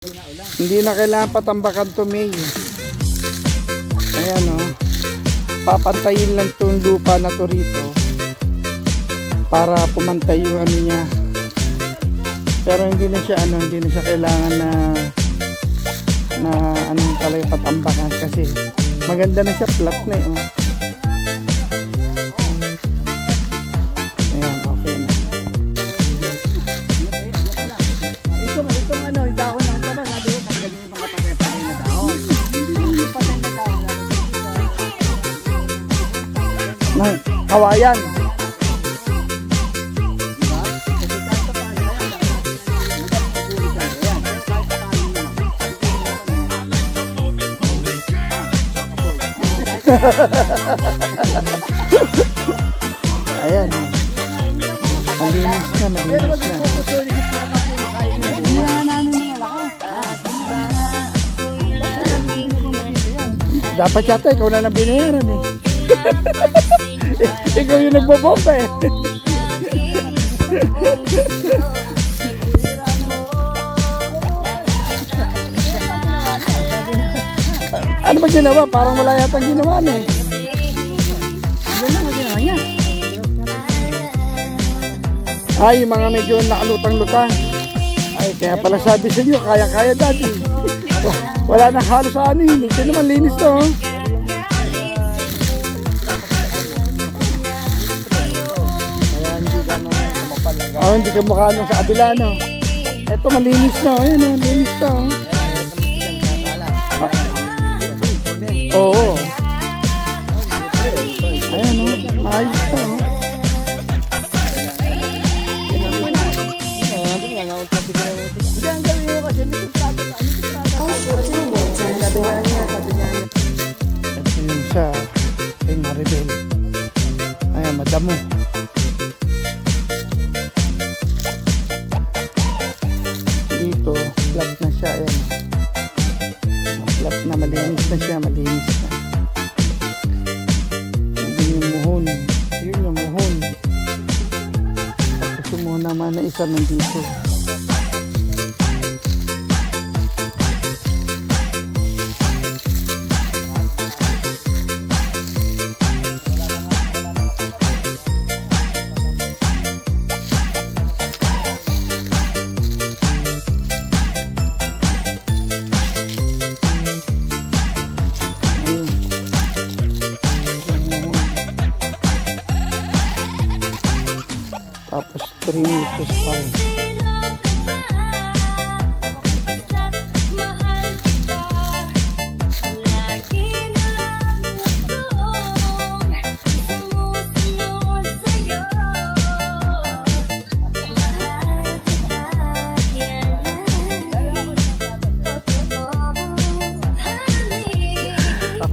Hindi na kailangan patambakan to, May. Ayan o. Papantayin lang itong lupa na to rito para pumantay yung ano niya. Pero hindi na siya kailangan na anong talaga patambakan kasi maganda na siya, flat na eh. Oh. Ayan, okay na. Itong ano, yung dahon ng taba, sabi ko, tanggalin yung mga patay-patay na dahon. Hindi patay na dahon. Kawayan. Ayan. Malinis na, malinis na. Dapat yata ikaw na nang binayaran eh. Ikaw yung nagbobomba eh. Ano ba ginawa? Parang wala yatang ginawa na eh. Yan lang ang ginawa niya. Ay, yung mga medyo nakalutang-lutang. Ay, kaya pala sabi sa inyo, kaya-kaya dati. Wala na halos sa ano yun. Ito naman linis to. Oh. Oh, hindi ka mukha nung sa kabila, no? Ito malinis na. Ayan, oh, linis to. Oo. Ayan o, maayos pa o. Ito yung sa kay Maribel. Ayan, madamo. Dito, flat na siya. Ayan. Flat na, malinis na siya, malinis na. Yun yung muhon. Tapos yung muhon naman na isa nandito. Tapos 3 meters pa rin.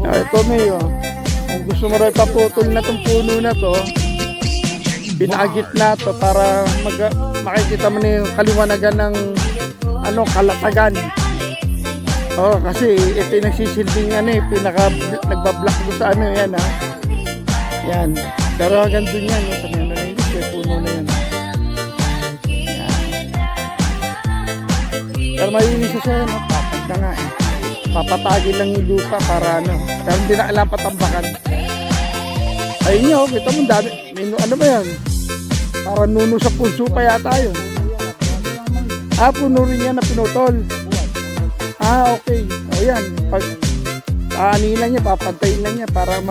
Ito May, oh. Kung gusto mo rin paputol na itong puno na to, pinagit na to para makikita mo na yung kaliwanagan ng kalatagan. Oh, kasi ito yung nagsisilbing nagbablock doon sa yan ha. Yan. Pero hanggang doon yan, sa mga nalinis, yung puno na yan. Pero malinis siya yan, papag na nga eh. Papatagin lang yung lupa para pero hindi na alam patambakan. Ayun nyo, kita mo dami. Ano ba yan? Parang nuno sa puso pa yata yun. Puno rin yan na pinutol. Okay. O yan. Pag aanilan niya, papantayin lang niya para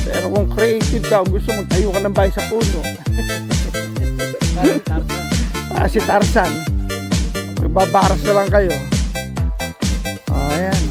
Pero kung creative ka, gusto mo tayo ka ng bahay sa puno. Si Tarzan. Babaras na lang kayo. Ayan.